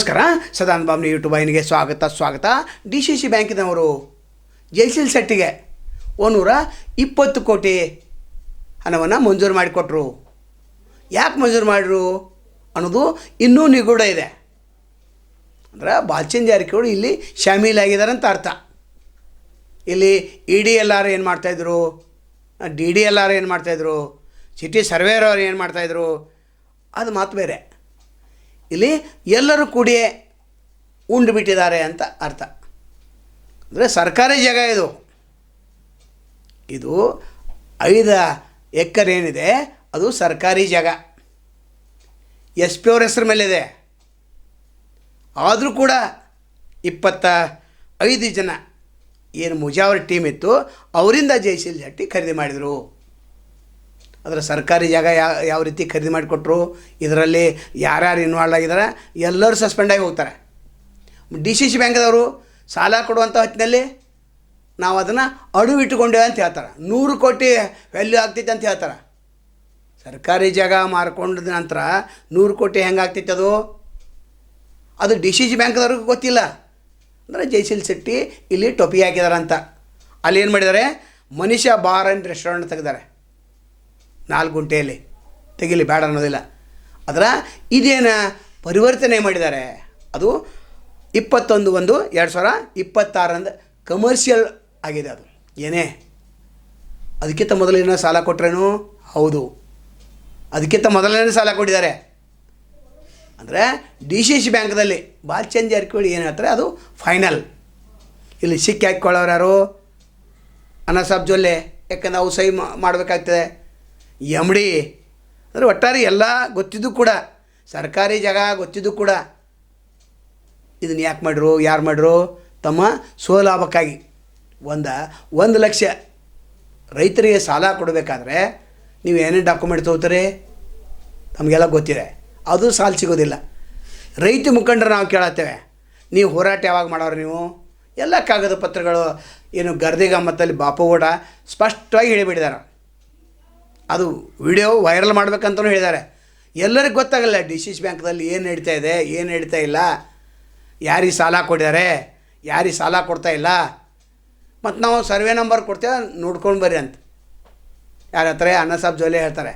ನಮಸ್ಕಾರ. ಸದಾನಂದ ಬಾಬ್ನಿ ಯೂಟ್ಯೂಬ್ ವಾಹಿನಿಗೆ ಸ್ವಾಗತ. DCC ಬ್ಯಾಂಕಿನವರು ಜಯಶೀಲ್ ಶೆಟ್ಟಿಗೆ 120 ಕೋಟಿ ಹಣವನ್ನು ಮಂಜೂರು ಮಾಡಿಕೊಟ್ರು. ಯಾಕೆ ಮಂಜೂರು ಮಾಡಿದ್ರು ಅನ್ನೋದು ಇನ್ನೂ ನಿಗೂಢ ಇದೆ. ಅಂದರೆ ಬಾಲಚಂದ್ರ ಜಾರಕಿಹೊಳಿ ಇಲ್ಲಿ ಶಾಮೀಲಾಗಿದ್ದಾರೆ ಅಂತ ಅರ್ಥ. ಇಲ್ಲಿ EDLR ಏನು ಮಾಡ್ತಾಯಿದ್ರು, DDLR ಏನು ಮಾಡ್ತಾಯಿದ್ರು, ಸಿಟಿ ಸರ್ವೇರ್ ಅವರು ಏನು ಮಾಡ್ತಾಯಿದ್ರು, ಅದು ಮಾತು ಬೇರೆ. ಇಲ್ಲಿ ಎಲ್ಲರೂ ಕೂಡಿ ಉಂಡು ಬಿಟ್ಟಿದ್ದಾರೆ ಅಂತ ಅರ್ಥ. ಅಂದರೆ ಸರ್ಕಾರಿ ಜಾಗ ಇದು 5 ಎಕರೆ ಏನಿದೆ ಅದು ಸರ್ಕಾರಿ ಜಾಗ. SP ಅವ್ರ ಹೆಸರು ಮೇಲಿದೆ. ಆದರೂ ಕೂಡ 25 ಜನ ಏನು ಮುಜಾವರ್ ಟೀಮ್ ಇತ್ತು ಅವರಿಂದ ಜಯಶೀಲ್ ಶೆಟ್ಟಿ ಖರೀದಿ ಮಾಡಿದರು. ಅದರ ಸರ್ಕಾರಿ ಜಾಗ ಯಾವ ರೀತಿ ಖರೀದಿ ಮಾಡಿಕೊಟ್ರು, ಇದರಲ್ಲಿ ಯಾರ್ಯಾರು ಇನ್ವಾಲ್ವ್ ಆಗಿದ್ದಾರೆ ಎಲ್ಲರೂ ಸಸ್ಪೆಂಡ್ ಆಗಿ ಹೋಗ್ತಾರೆ. DCC ಬ್ಯಾಂಕ್ದವರು ಸಾಲ ಕೊಡುವಂಥ ಹೊತ್ತಿನಲ್ಲಿ ನಾವು ಅದನ್ನು ಅಡು ಇಟ್ಟುಕೊಂಡೇವೆ ಅಂತ ಹೇಳ್ತಾರೆ. 100 ಕೋಟಿ ವ್ಯಾಲ್ಯೂ ಆಗ್ತೈತೆ ಅಂತ ಹೇಳ್ತಾರೆ. ಸರ್ಕಾರಿ ಜಾಗ ಮಾರ್ಕೊಂಡ ನಂತರ 100 ಕೋಟಿ ಹೆಂಗೆ ಆಗ್ತೈತೆ ಅದು DCC ಬ್ಯಾಂಕ್ದವ್ರಿಗೆ ಗೊತ್ತಿಲ್ಲ. ಅಂದರೆ ಜಯಶೀಲ್ ಶೆಟ್ಟಿ ಇಲ್ಲಿ ಟೊಪಿ ಹಾಕಿದಾರೆ ಅಂತ. ಅಲ್ಲಿ ಏನು ಮಾಡಿದ್ದಾರೆ, ಮನೀಷಾ ಬಾರ್ ಆ್ಯಂಡ್ ರೆಸ್ಟೋರೆಂಟ್ ತೆಗೆದಾರೆ. 4 ಗುಂಟೆಯಲ್ಲಿ ತೆಗಿಲಿ ಬೇಡ ಅನ್ನೋದಿಲ್ಲ. ಅದರ ಇದೇನು ಪರಿವರ್ತನೆ ಮಾಡಿದ್ದಾರೆ ಅದು 21/1/2026 ಕಮರ್ಷಿಯಲ್ ಆಗಿದೆ. ಅದು ಏನೇ ಅದಕ್ಕಿಂತ ಮೊದಲೇನೋ ಸಾಲ ಕೊಟ್ರೇನು, ಹೌದು ಅದಕ್ಕಿಂತ ಮೊದಲನೇ ಸಾಲ ಕೊಟ್ಟಿದ್ದಾರೆ. ಅಂದರೆ DCC ಬ್ಯಾಂಕ್ದಲ್ಲಿ ಬಾಲಚಂದ್ರ ಜಾರಕಿಹೊಳಿ ಏನು ಹೇಳ್ತಾರೆ ಅದು ಫೈನಲ್. ಇಲ್ಲಿ ಸಿಕ್ಕಿ ಹಾಕಿಕೊಳ್ಳೋರು ಯಾರು, ಅನಸಾಬ್ ಜೊಲ್ಲೆ, ಯಾಕಂದ್ರೆ ಅವು ಸಹಿ ಮಾಡಬೇಕಾಗ್ತದೆ. MD ಅಂದರೆ ಒಟ್ಟಾರೆ ಎಲ್ಲ ಗೊತ್ತಿದ್ದು ಕೂಡ, ಸರ್ಕಾರಿ ಜಾಗ ಗೊತ್ತಿದ್ದು ಕೂಡ ಇದನ್ನು ಯಾಕೆ ಮಾಡಿರು, ಯಾರು ಮಾಡಿರು, ತಮ್ಮ ಸ್ವಲಾಭಕ್ಕಾಗಿ. 1 ಲಕ್ಷ ರೈತರಿಗೆ ಸಾಲ ಕೊಡಬೇಕಾದ್ರೆ ನೀವು ಏನೇನು ಡಾಕ್ಯುಮೆಂಟ್ ತೊಗೋತೀರಿ ನಮಗೆಲ್ಲ ಗೊತ್ತಿದೆ. ಅದು ಸಾಲ ಸಿಗೋದಿಲ್ಲ. ರೈತ ಮುಖಂಡರು ನಾವು ಕೇಳತ್ತೇವೆ, ನೀವು ಹೋರಾಟ ಯಾವಾಗ ಮಾಡೋರು, ನೀವು ಎಲ್ಲ ಕಾಗದ ಪತ್ರಗಳು ಏನು ಗರ್ದಿಗಮ್ಮತ್ತಲ್ಲಿ ಬಾಪುಗೌಡ ಸ್ಪಷ್ಟವಾಗಿ ಹೇಳಿಬಿಟ್ಟಿದ್ದಾರೆ. ಅದು ವಿಡಿಯೋ ವೈರಲ್ ಮಾಡಬೇಕಂತಲೂ ಹೇಳಿದ್ದಾರೆ. ಎಲ್ಲರಿಗೂ ಗೊತ್ತಾಗಲ್ಲ DCC ಬ್ಯಾಂಕ್ದಲ್ಲಿ ಏನು ನಡೀತಾ ಇದೆ, ಏನು ನಡೀತಾ ಇಲ್ಲ, ಯಾರಿಗೆ ಸಾಲ ಕೊಟ್ಟಿದ್ದಾರೆ, ಯಾರಿಗೆ ಸಾಲ ಕೊಡ್ತಾಯಿಲ್ಲ. ಮತ್ತು ನಾವು ಸರ್ವೆ ನಂಬರ್ ಕೊಡ್ತೇವೆ ನೋಡ್ಕೊಂಡು ಬರ್ರಿ ಅಂತ ಯಾರು ಹೇಳ್ತಾರೆ, ಅನಸಾಬ್ ಜೊಲ್ಲೆ ಹೇಳ್ತಾರೆ.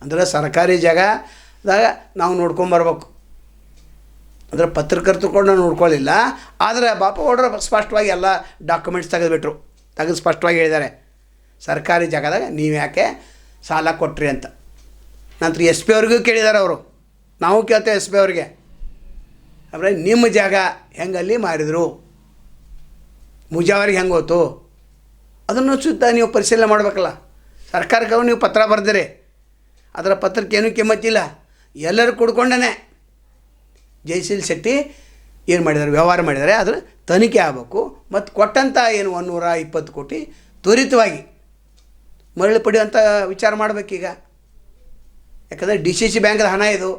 ಅಂದರೆ ಸರ್ಕಾರಿ ಜಾಗದಾಗ ನಾವು ನೋಡ್ಕೊಂಬರ್ಬೇಕು. ಅಂದರೆ ಪತ್ರಕರ್ತರು ಕೂಡ ನೋಡ್ಕೊಳ್ಳಿಲ್ಲ. ಆದರೆ ಬಾಪುಗೌಡರು ಸ್ಪಷ್ಟವಾಗಿ ಎಲ್ಲ ಡಾಕ್ಯುಮೆಂಟ್ಸ್ ತೆಗೆದುಬಿಟ್ರು. ಸ್ಪಷ್ಟವಾಗಿ ಹೇಳಿದ್ದಾರೆ ಸರ್ಕಾರಿ ಜಾಗದಾಗ ನೀವು ಯಾಕೆ ಸಾಲ ಕೊಟ್ರಿ ಅಂತ. ನಂತರ SP ಅವ್ರಿಗೂ ಕೇಳಿದ್ದಾರೆ ಅವರು. ನಾವು ಕೇಳ್ತೇವೆ SP ಅವ್ರಿಗೆ, ಅಂದರೆ ನಿಮ್ಮ ಜಾಗ ಹೆಂಗಲ್ಲಿ ಮಾರಿದರು, ಮುಜಾವರಿಗೆ ಹೆಂಗೆ ಹೋಯ್ತು ಅದನ್ನು ಸುತ್ತ ನೀವು ಪರಿಶೀಲನೆ ಮಾಡಬೇಕಲ್ಲ. ಸರ್ಕಾರಕ್ಕೆ ನೀವು ಪತ್ರ ಬರೆದಿರಿ, ಅದರ ಪತ್ರಕ್ಕೆ ಏನೂ ಕಿಮ್ಮತ್ತಿಲ್ಲ. ಎಲ್ಲರೂ ಕುಡ್ಕೊಂಡೇ ಜಯಶೀಲ್ ಶೆಟ್ಟಿ ಏನು ಮಾಡಿದ್ದಾರೆ, ವ್ಯವಹಾರ ಮಾಡಿದ್ದಾರೆ. ಅದ್ರ ತನಿಖೆ ಆಗಬೇಕು. ಮತ್ತು ಕೊಟ್ಟಂಥ ಏನು 120 ಕೋಟಿ ತ್ವರಿತವಾಗಿ ಮರಳಿ ಪಡೆಯುವಂಥ ವಿಚಾರ ಮಾಡಬೇಕೀಗ. ಯಾಕಂದರೆ DCC ಬ್ಯಾಂಕ್ದ ಹಣ ಇದು.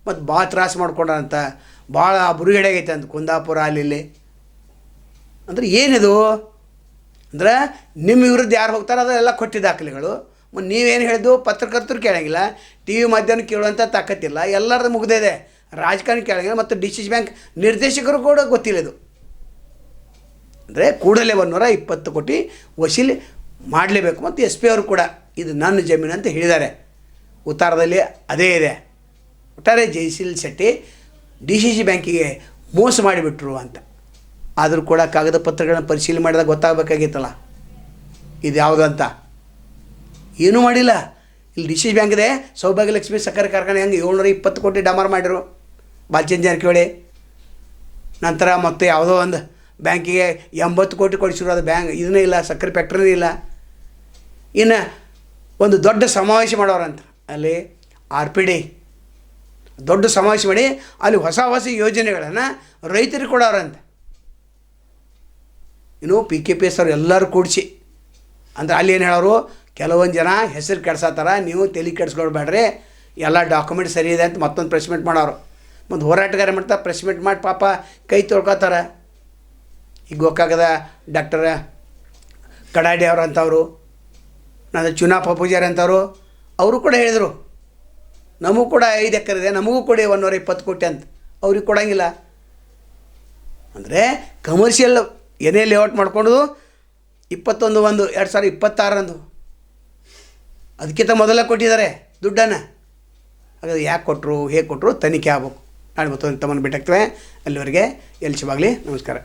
ಮತ್ತು ಭಾಳ ತ್ರಾಸು ಮಾಡ್ಕೊಂಡಂತ, ಭಾಳ ಬುರುಗಡೆ ಆಗೈತೆ ಅಂತ ಕುಂದಾಪುರ ಅಲ್ಲಿ. ಅಂದರೆ ಏನಿದು ಅಂದರೆ ನಿಮ್ಮ ವಿರುದ್ಧ ಯಾರು ಹೋಗ್ತಾರೆ ಅದೆಲ್ಲ ಕೊಟ್ಟಿದ್ದ ದಾಖಲೆಗಳು. ಮತ್ತು ನೀವೇನು ಹೇಳಿದ್ದು ಪತ್ರಕರ್ತರು ಕೇಳೋಂಗಿಲ್ಲ, TV ಮಾಧ್ಯಮ ಕೇಳುವಂಥ ತಾಕತ್ತಿಲ್ಲ, ಎಲ್ಲರದ್ದು ಮುಗ್ದಿದೆ. ರಾಜಕಾರಣ ಕೇಳೋಂಗಿಲ್ಲ, ಮತ್ತು DCC ಬ್ಯಾಂಕ್ ನಿರ್ದೇಶಕರು ಕೂಡ ಗೊತ್ತಿಲ್ಲ ಇದು. ಅಂದರೆ ಕೂಡಲೇ 120 ಕೋಟಿ ವಸೂಲಿ ಮಾಡಲೇಬೇಕು. ಮತ್ತು SP ಅವರು ಕೂಡ ಇದು ನನ್ನ ಜಮೀನು ಅಂತ ಹೇಳಿದ್ದಾರೆ. ಉತ್ತರದಲ್ಲಿ ಅದೇ ಇದೆ. ಒಟ್ಟಾರೆ ಜಯಶೀಲ್ ಶೆಟ್ಟಿ DCC ಬ್ಯಾಂಕಿಗೆ ಮೋಸ ಮಾಡಿಬಿಟ್ರು ಅಂತ. ಆದರೂ ಕೂಡ ಕಾಗದ ಪತ್ರಗಳನ್ನ ಪರಿಶೀಲನೆ ಮಾಡಿದಾಗ ಗೊತ್ತಾಗಬೇಕಾಗಿತ್ತಲ್ಲ ಇದು ಯಾವುದು ಅಂತ. ಏನೂ ಮಾಡಿಲ್ಲ. ಇಲ್ಲಿ DCC ಬ್ಯಾಂಕ್ ಇದೆ, ಸೌಭಾಗ್ಯಲಕ್ಷ್ಮಿ ಸಕ್ಕರೆ ಕಾರ್ಖಾನೆ ಹೆಂಗೆ 720 ಕೋಟಿ ಡಮಾರ್ ಮಾಡಿರು ಬಾಲಚಂದ್ರ ಜಾರಕಿಹೊಳಿ. ನಂತರ ಮತ್ತು ಯಾವುದೋ ಒಂದು ಬ್ಯಾಂಕಿಗೆ 80 ಕೋಟಿ ಕೊಡಿಸಿರು, ಅದು ಬ್ಯಾಂಕ್ ಇದನ್ನೇ ಇಲ್ಲ, ಸಕ್ಕರೆ ಫ್ಯಾಕ್ಟ್ರಿನೇ ಇಲ್ಲ. ಇನ್ನು ಒಂದು ದೊಡ್ಡ ಸಮಾವೇಶ ಮಾಡೋರಂತ ಅಲ್ಲಿ RPD ದೊಡ್ಡ ಸಮಾವೇಶ ಮಾಡಿ ಅಲ್ಲಿ ಹೊಸ ಯೋಜನೆಗಳನ್ನು ರೈತರಿಗೆ ಕೊಡೋರಂತ. ಇನ್ನು PKPS ಅವ್ರು ಎಲ್ಲರೂ ಕೂಡಿಸಿ. ಅಂದರೆ ಅಲ್ಲಿ ಏನು ಹೇಳೋರು, ಕೆಲವೊಂದು ಜನ ಹೆಸರು ಕೆಡ್ಸತ್ತಾರ, ನೀವು ತಲೆ ಕೆಡ್ಸ್ಕೊಳ್ಬೇಡ್ರಿ, ಎಲ್ಲ ಡಾಕ್ಯುಮೆಂಟ್ ಸರಿ ಇದೆ ಅಂತ ಮತ್ತೊಂದು ಪ್ರೆಸ್ ಮೀಟ್ ಮಾಡೋರು. ಮತ್ತು ಹೋರಾಟಗಾರ ಮಾಡ್ತಾ ಪ್ರೆಸ್ ಮೀಟ್ ಮಾಡಿ ಪಾಪ ಕೈ ತೊಳ್ಕೊತಾರೆ. ಈಗ ಗೋಕಾಕದ ಡಾಕ್ಟರ್ ಕಡಾಡಿ ಅವರು ಅಂಥವ್ರು, ನಾನು ಚುನಾಪ ಪೂಜಾರಿ ಅಂಥವ್ರು, ಅವರು ಕೂಡ ಹೇಳಿದರು ನಮಗೂ ಕೂಡ 5 ಎಕರೆ ಇದೆ, ನಮಗೂ ಕೊಡಿ 120 ಕೋಟಿ ಅಂತ. ಅವ್ರಿಗೆ ಕೊಡೋಂಗಿಲ್ಲ. ಅಂದರೆ ಕಮರ್ಷಿಯಲ್ ಏನೇ ಲೇಔಟ್ ಮಾಡ್ಕೊಂಡು 21/1/2026 ಅದಕ್ಕಿಂತ ಮೊದಲೇ ಕೊಟ್ಟಿದ್ದಾರೆ ದುಡ್ಡನ್ನು. ಹಾಗಾದ್ರೆ ಯಾಕೆ ಕೊಟ್ಟರು, ಹೇಗೆ ಕೊಟ್ಟರು, ತನಿಖೆ ಆಗ್ಬೇಕು. ನಾಳೆ ಮತ್ತೊಂದು ತಮ್ಮನ್ನು ಭೇಟಿ ಆಗ್ತೇವೆ. ಅಲ್ಲಿವರೆಗೆ ಎಲ್ಲಿ ಶುಭಾಗಲಿ. ನಮಸ್ಕಾರ.